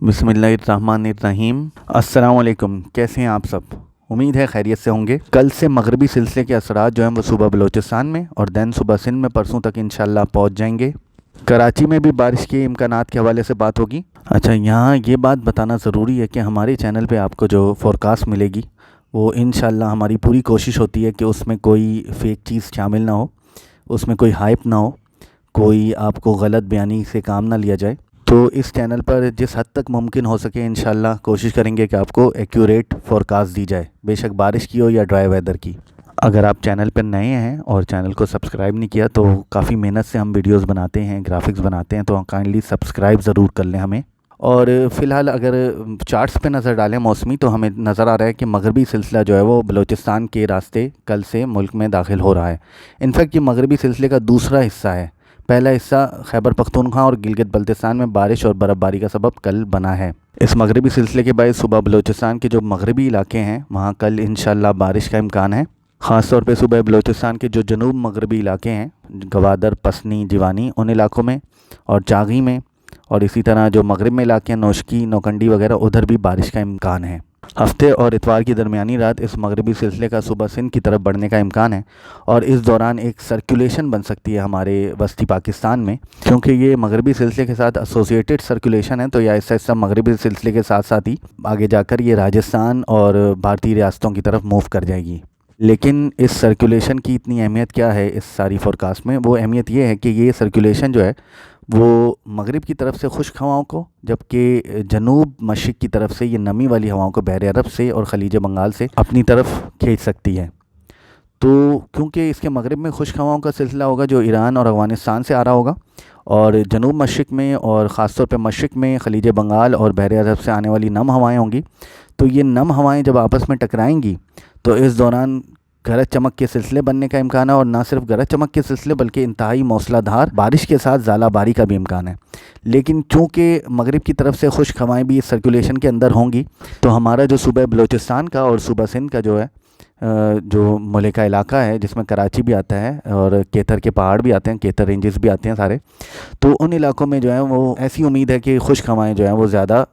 बिस्मिल्लाहिर्रहमानिर्रहीम। अस्सलाम वालेकुम। कैसे हैं आप सब? उम्मीद है खैरियत से होंगे। कल से मगरबी सिलसिले के असरात जो हैं वो सुबह बलूचिस्तान में और दैन सुबह सिंध में परसों तक इंशाल्लाह पहुंच जाएंगे। कराची में भी बारिश के इम्कानात के हवाले से बात होगी। अच्छा, यहाँ ये बात बताना ज़रूरी है कि हमारे चैनल पे आपको जो फोरकास्ट मिलेगी वो इंशाल्लाह हमारी पूरी कोशिश होती है कि उसमें कोई फ़ेक चीज़ शामिल ना हो, उसमें कोई हाइप ना हो, कोई आपको गलत बयानी से काम ना लिया जाए। तो इस चैनल पर जिस हद तक मुमकिन हो सके इंशाल्लाह कोशिश करेंगे कि आपको एक्यूरेट फोरकास्ट दी जाए, बेशक बारिश की हो या ड्राई वेदर की। अगर आप चैनल पर नए हैं और चैनल को सब्सक्राइब नहीं किया तो काफ़ी मेहनत से हम वीडियोस बनाते हैं, ग्राफिक्स बनाते हैं, तो काइंडली सब्सक्राइब ज़रूर कर लें हमें। और फ़िलहाल अगर चार्ट्स पे नज़र डालें मौसमी, तो हमें नज़र आ रहा है कि मगरबी सिलसिला जो है वो बलूचिस्तान के रास्ते कल से मुल्क में दाखिल हो रहा है। इनफैक्ट ये मगरबी सिलसिले का दूसरा हिस्सा है। पहला हिस्सा खैबर पख्तूनख्वा और गिलगित बल्तिस्तान में बारिश और बर्फ़बारी का सबब कल बना है। इस मगरबी सिलसिले के बाद सुबह बलूचिस्तान के जो मगरबी इलाके हैं वहाँ कल इंशाल्लाह बारिश का इम्कान है। ख़ास तौर पे सुबह बलूचिस्तान के जो जनूब मगरबी इलाके हैं, गवादर, पसनी, जीवानी, उन इलाकों में और चागी में, और इसी तरह जो मगरब में इलाके हैं नौशकी, नौकंडी वगैरह, उधर भी बारिश का इम्कान है। हफ्ते और इतवार की दरमियानी रात इस मगरबी सिलसिले का सुबह सिंध की तरफ बढ़ने का इम्कान है और इस दौरान एक सर्कुलेशन बन सकती है हमारे वस्ती पाकिस्तान में, क्योंकि ये मगरबी सिलसिले के साथ एसोसिएटेड सर्कुलेशन है। तो यह ऐसा ऐसा मगरबी सिलसिले के साथ साथ ही आगे जाकर ये राजस्थान और भारतीय रियासतों की तरफ मूव कर जाएगी। लेकिन इस सर्कुलेशन की इतनी अहमियत क्या है इस सारी फोरकास्ट में? वो अहमियत ये है कि ये सर्कुलेशन जो है वो मगरिब की तरफ से खुश्क हवाओं को, जबकि जनूब मशरिक़ की तरफ से ये नमी वाली हवाओं को बहर अरब से और ख़लीज बंगाल से अपनी तरफ खींच सकती है। तो क्योंकि इसके मगरिब में खुश्क हवाओं का सिलसिला होगा जो ईरान और अफ़गानिस्तान से आ रहा होगा, और जनूब मशरिक़ में और ख़ास तौर पे मशरिक़ में ख़लीज बंगाल और बहर अरब से आने वाली नम हवाएँ होंगी। तो ये नम हवाएँ जब आपस में टकराएँगी तो इस दौरान गरज चमक के सिलसिले बनने का इम्कान है, और ना सिर्फ गरज चमक के सिलसिले बल्कि इंतहाई मौसलाधार बारिश के साथ ज़ालाबारी का भी इम्कान है। लेकिन चूँकि मगरिब की तरफ से खुश्क हवाएँ भी इस सर्कुलेशन के अंदर होंगी, तो हमारा जो सूबा बलूचिस्तान का और सूबा सिंध का जो है जो मुल्क का इलाका है, जिसमें कराची भी आता है और केथर के पहाड़ भी आते हैं, केथर रेंजेस भी आते हैं सारे, तो उन इलाकों में जो है वो ऐसी उम्मीद है कि खुश्क हवाएँ जो हैं वो ज़्यादा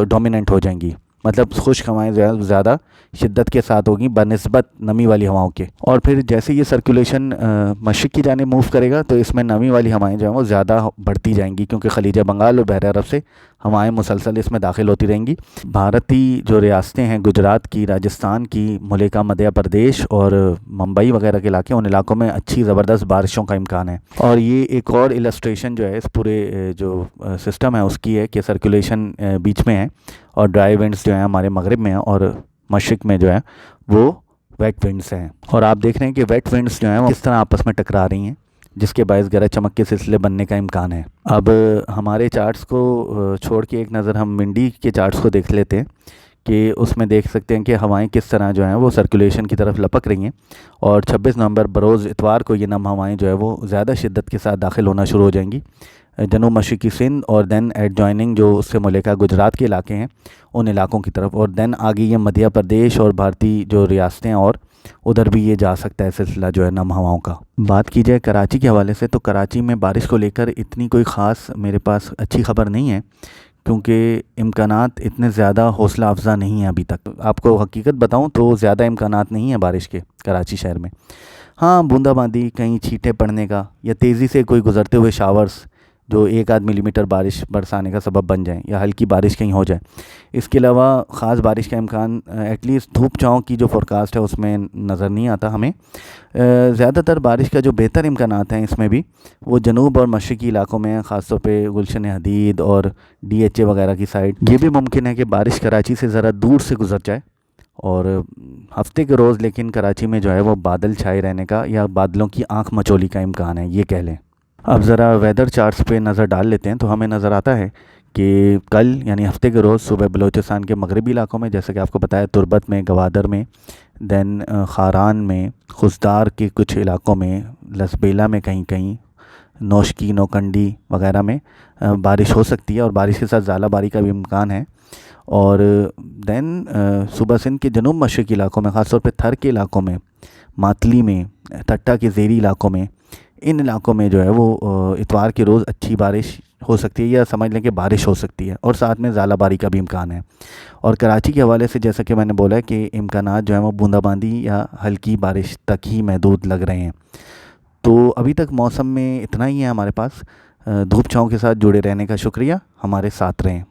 डोमिनेंट हो जाएंगी। मतलब खुश्क हवाएँ जो है ज़्यादा शिद्दत के साथ होगी बनिस्बत नमी वाली हवाओं के। और फिर जैसे ये सर्कुलेशन मशरिक़ की जानिब मूव करेगा तो इसमें नमी वाली हवाएँ जो हैं वो ज़्यादा बढ़ती जाएंगी, क्योंकि ख़लीज बंगाल और बहर अरब से हवाएँ मुसलसल इसमें दाखिल होती रहेंगी। भारतीय जो रियासतें हैं, गुजरात की, राजस्थान की, मुल्क मध्य प्रदेश और मुंबई वगैरह के इलाके, उन इलाकों में अच्छी ज़बरदस्त बारिशों का इम्कान है। और ये एक और इलस्ट्रेशन जो है इस पूरे जो सिस्टम है उसकी है कि सर्कुलेशन बीच में है और ड्राई विंड्स जो हैं हमारे मगरिब में हैं और मशरिक़ में जो है वो वेट विंड्स हैं। और आप देख रहे हैं कि वेट विंड्स जो हैं वो किस तरह आपस में टकरा रही हैं, जिसके बायस गरज चमक के सिलसिले बनने का इम्कान है। अब हमारे चार्ट्स को छोड़ के एक नज़र हम मंडी के चार्ट्स को देख लेते हैं कि उसमें देख सकते हैं कि हवाएं किस तरह जो हैं वो सर्कुलेशन की तरफ लपक रही हैं। और 26 नवंबर बरोज़ इतवार को ये नम हवाएं जो है वो ज़्यादा शिद्दत के साथ दाखिल होना शुरू हो जाएंगी जनूब मशरिक़ी सिंध और दैन एडजॉइनिंग जो उससे मुल्का गुजरात के इलाके हैं उन इलाकों की तरफ, और दैन आगे ये मध्य प्रदेश और भारतीय जो रियासतें हैं और उधर भी ये जा सकता है सिलसिला जो है नम हवाओं का। बात की जाए कराची के हवाले से, तो कराची में बारिश को लेकर इतनी कोई ख़ास मेरे पास अच्छी खबर नहीं है, क्योंकि इम्कानात इतने ज़्यादा हौसला अफजा नहीं है अभी तक। आपको हकीकत बताऊं तो ज़्यादा इम्कानात नहीं है बारिश के कराची शहर में। हाँ, बूंदाबांदी, कहीं छींटे पड़ने का या तेज़ी से कोई गुज़रते हुए शावर्स जो 1-8 मिलीमीटर बारिश बरसाने का सबब बन जाएं, या हल्की बारिश कहीं हो जाए। इसके अलावा ख़ास बारिश का इम्कान एटलीस्ट धूप छाँव की जो फोरकास्ट है उसमें नज़र नहीं आता हमें। ज़्यादातर बारिश का जो बेहतर इम्कानात हैं इसमें भी वो जनूब और मशरिक़ी इलाकों में हैं, ख़ास तौर पे गुलशन हदीद और DHA वगैरह की साइड। ये भी मुमकिन है कि बारिश कराची से ज़रा दूर से गुजर जाए, और हफ्ते के रोज़ लेकिन कराची में जो है वो बादल छाए रहने का या बादलों की आँख मचोली का इम्कान है, ये कह लें। अब ज़रा वेदर चार्ट्स पे नज़र डाल लेते हैं, तो हमें नज़र आता है कि कल यानी हफ्ते के रोज़ सुबह बलूचिस्तान के मगरबी इलाकों में, जैसे कि आपको बताया, तुर्बत में, गवादर में, दैन खारान में, खुशदार के कुछ इलाकों में, लसबेला में कहीं कहीं, नौशकी, नौकंडी वगैरह में बारिश हो सकती है और बारिश के साथ ज़ालाबारी का भी इम्कान है। और दैन सूबा सिंध के जनूब मशरिक़ी इलाकों में, ख़ास तौर पे थर के इलाकों में, मातली में, टट्टा के ज़ेरी इलाकों में, इन इलाकों में जो है वो इतवार के रोज़ अच्छी बारिश ہو سکتی ہے یا سمجھ لیں کہ بارش ہو سکتی ہے، اور ساتھ میں ژالہ باری کا بھی امکان ہے۔ اور کراچی کے حوالے سے جیسا کہ میں نے بولا ہے کہ امکانات جو ہیں وہ بوندا باندی یا ہلکی بارش تک ہی محدود لگ رہے ہیں۔ تو ابھی تک موسم میں اتنا ہی ہے ہمارے پاس۔ دھوپ چھاؤں کے ساتھ جڑے رہنے کا شکریہ، ہمارے ساتھ رہیں۔